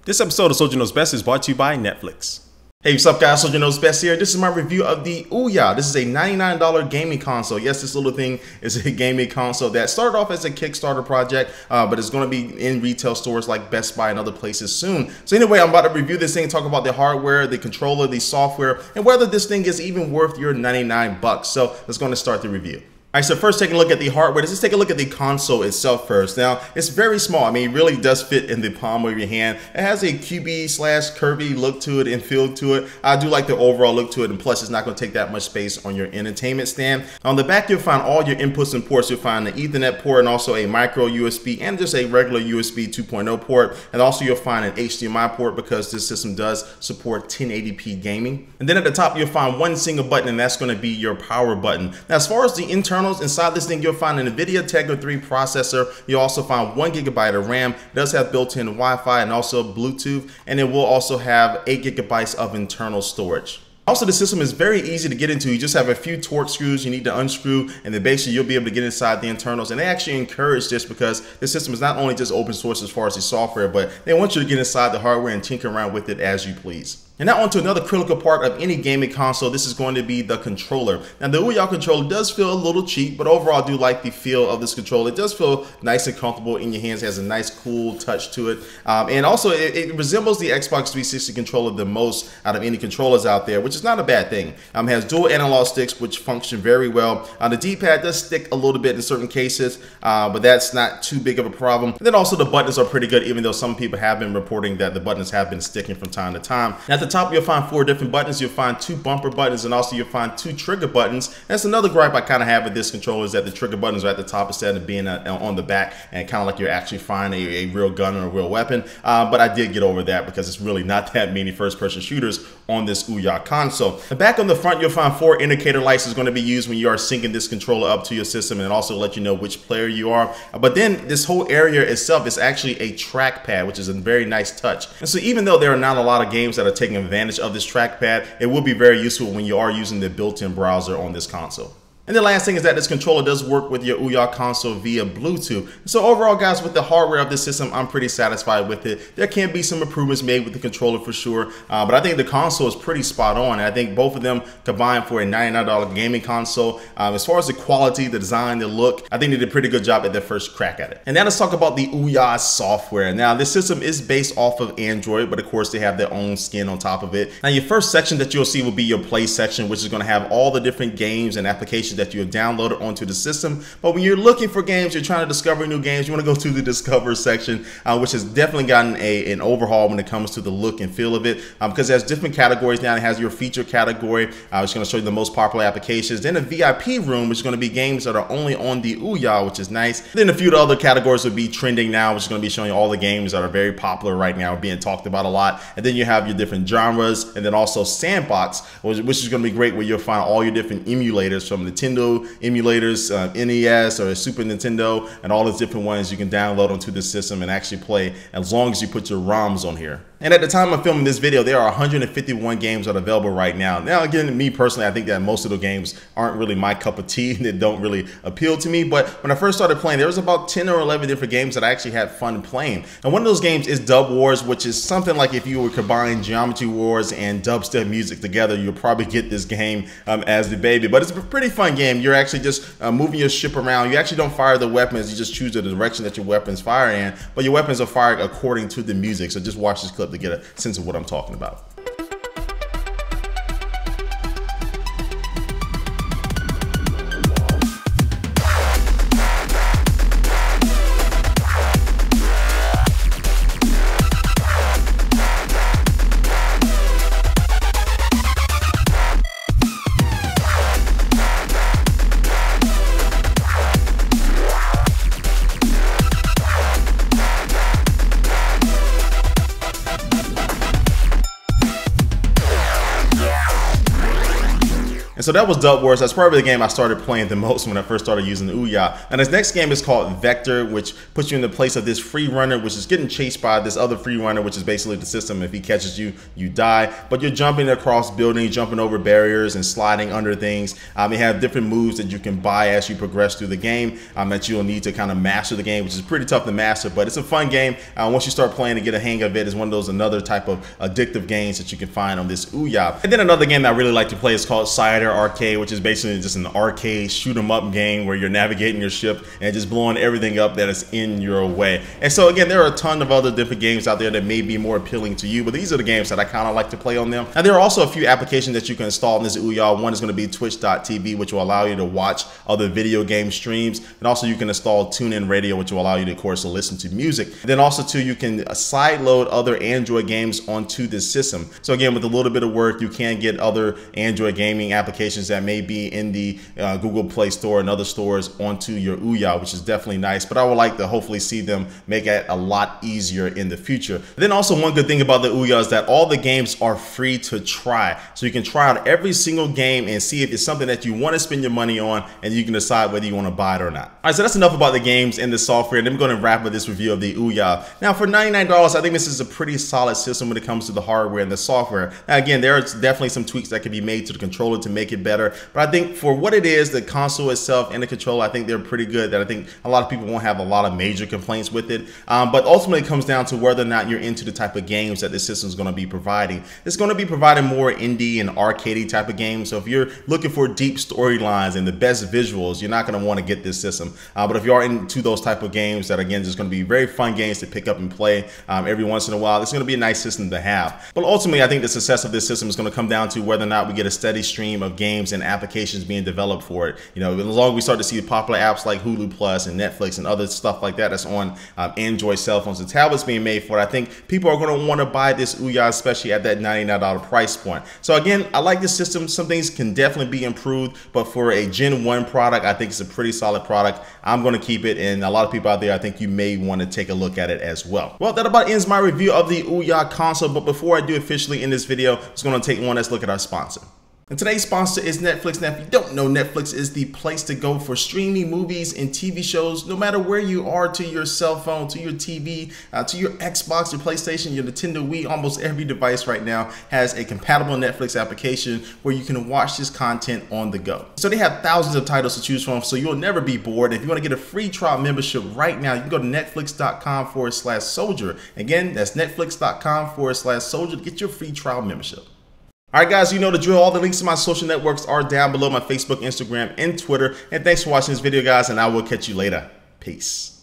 This episode of Soldier Knows Best is brought to you by Netflix. Hey, what's up guys, Soldier Knows Best here. This is my review of the Ouya. This is a $99 gaming console. Yes, this little thing is a gaming console that started off as a Kickstarter project, but it's going to be in retail stores like Best Buy and other places soon. So anyway, I'm about to review this thing, talk about the hardware, the controller, the software, and whether this thing is even worth your 99 bucks. So let's go and start the review. All right, so first taking a look at the hardware, let's just take a look at the console itself first. Now, it's very small. I mean, it really does fit in the palm of your hand. It has a QB/curvy look to it and feel to it. I do like the overall look to it, and plus it's not going to take that much space on your entertainment stand. On the back, you'll find all your inputs and ports. You'll find the Ethernet port and also a micro USB and just a regular USB 2.0 port. And also you'll find an HDMI port because this system does support 1080p gaming. And then at the top, you'll find one single button, and that's going to be your power button. Now, as far as the internal inside this thing, you'll find an NVIDIA Tegra 3 processor. You'll also find 1 GB of RAM. It does have built-in Wi-Fi and also Bluetooth, and it will also have 8 GB of internal storage. Also, the system is very easy to get into. You just have a few Torx screws you need to unscrew, and then basically you'll be able to get inside the internals. And they actually encourage this because the system is not only just open source as far as the software, but they want you to get inside the hardware and tinker around with it as you please. And now on to another critical part of any gaming console. This is going to be the controller. Now the Ouya controller does feel a little cheap, but overall I do like the feel of this controller. It does feel nice and comfortable in your hands. It has a nice cool touch to it. And also it resembles the Xbox 360 controller the most out of any controllers out there, which is not a bad thing. It has dual analog sticks which function very well. The D-pad does stick a little bit in certain cases, but that's not too big of a problem. And then also the buttons are pretty good, even though some people have been reporting that the buttons have been sticking from time to time. Now, at the top, you'll find 4 different buttons. You'll find 2 bumper buttons, and also you'll find 2 trigger buttons. That's another gripe I kind of have with this controller, is that the trigger buttons are at the top instead of being on the back, and kind of like you're actually firing a real gun or a real weapon. But I did get over that because it's really not that many first-person shooters on this Ouya console. And back on the front, you'll find 4 indicator lights is going to be used when you are syncing this controller up to your system, and also let you know which player you are. But then this whole area itself is actually a trackpad, which is a very nice touch. And so even though there are not a lot of games that are taking advantage of this trackpad, it will be very useful when you are using the built-in browser on this console. And the last thing is that this controller does work with your Ouya console via Bluetooth. So overall, guys, with the hardware of this system, I'm pretty satisfied with it. There can be some improvements made with the controller for sure, but I think the console is pretty spot on. And I think both of them combined for a $99 gaming console. As far as the quality, the design, the look, I think they did a pretty good job at their first crack at it. And now let's talk about the Ouya software. Now, this system is based off of Android, but of course they have their own skin on top of it. Now, your first section that you'll see will be your Play section, which is going to have all the different games and applications that you have downloaded onto the system. But when you're looking for games, you're trying to discover new games, you want to go to the Discover section, which has definitely gotten an overhaul when it comes to the look and feel of it, because it has different categories now. It has your feature category, which is going to show you the most popular applications. Then a VIP room, which is going to be games that are only on the Ouya, which is nice. Then a few of the other categories would be trending now, which is going to be showing you all the games that are very popular right now, being talked about a lot. And then you have your different genres, and then also Sandbox, which is going to be great, where you'll find all your different emulators from Nintendo emulators, NES or Super Nintendo, and all those different ones you can download onto the system and actually play as long as you put your ROMs on here. And at the time of filming this video, there are 151 games that are available right now. Now, again, me personally, I think that most of the games aren't really my cup of tea. They don't really appeal to me. But when I first started playing, there was about 10 or 11 different games that I actually had fun playing. And one of those games is Dub Wars, which is something like if you were combine Geometry Wars and dubstep music together, you'll probably get this game as the baby. But it's a pretty fun game. You're actually just moving your ship around. You actually don't fire the weapons. You just choose the direction that your weapons fire in. But your weapons are fired according to the music. So just watch this clip to get a sense of what I'm talking about. And so that was Duck Wars. That's probably the game I started playing the most when I first started using Ouya. And this next game is called Vector, which puts you in the place of this free runner, which is getting chased by this other free runner, which is basically the system. If he catches you, you die. But you're jumping across buildings, jumping over barriers, and sliding under things. You have different moves that you can buy as you progress through the game that you'll need to kind of master the game, which is pretty tough to master, but it's a fun game. Once you start playing and get a hang of it, it's one of those another type of addictive games that you can find on this Ouya. And then another game that I really like to play is called Cider Arcade, which is basically just an arcade shoot 'em up game where you're navigating your ship and just blowing everything up that is in your way. And so again, there are a ton of other different games out there that may be more appealing to you, but these are the games that I kind of like to play on them. And there are also a few applications that you can install in this Ouya. One is going to be twitch.tv, which will allow you to watch other video game streams, and also you can install TuneIn Radio, which will allow you to, of course, to listen to music. Then also too, you can side load other Android games onto this system. So again, with a little bit of work, you can get other Android gaming applications that may be in the Google Play Store and other stores onto your Ouya, which is definitely nice. But I would like to hopefully see them make it a lot easier in the future. Then also one good thing about the Ouya is that all the games are free to try. So you can try out every single game and see if it's something that you want to spend your money on, and you can decide whether you want to buy it or not. All right, so that's enough about the games and the software. And then we're going to wrap up this review of the Ouya. Now for $99, I think this is a pretty solid system when it comes to the hardware and the software. Now again, there are definitely some tweaks that can be made to the controller to make it better, but I think for what it is, the console itself and the controller, I think they're pretty good. That I think a lot of people won't have a lot of major complaints with it. But ultimately it comes down to whether or not you're into the type of games that this system is going to be providing. It's going to be providing more indie and arcadey type of games. So if you're looking for deep storylines and the best visuals, you're not going to want to get this system. But if you are into those type of games that again just going to be very fun games to pick up and play every once in a while, it's going to be a nice system to have. But ultimately I think the success of this system is going to come down to whether or not we get a steady stream of games and applications being developed for it. You know, as long as we start to see popular apps like Hulu Plus and Netflix and other stuff like that that's on Android cell phones and tablets being made for it, I think people are going to want to buy this Ouya, especially at that $99 price point. So again, I like this system. Some things can definitely be improved, but for a Gen 1 product, I think it's a pretty solid product. I'm going to keep it, and a lot of people out there, I think you may want to take a look at it as well. Well, that about ends my review of the Ouya console, but before I do officially end this video, I'm just going to take one last look at our sponsor. And today's sponsor is Netflix. Now, if you don't know, Netflix is the place to go for streaming movies and TV shows, no matter where you are, to your cell phone, to your TV, to your Xbox, your PlayStation, your Nintendo Wii. Almost every device right now has a compatible Netflix application where you can watch this content on the go. So they have thousands of titles to choose from, so you'll never be bored. If you want to get a free trial membership right now, you can go to netflix.com/soldier. Again, that's netflix.com/soldier to get your free trial membership. All right, guys, you know the drill. All the links to my social networks are down below, my Facebook, Instagram, and Twitter. And thanks for watching this video, guys, and I will catch you later. Peace.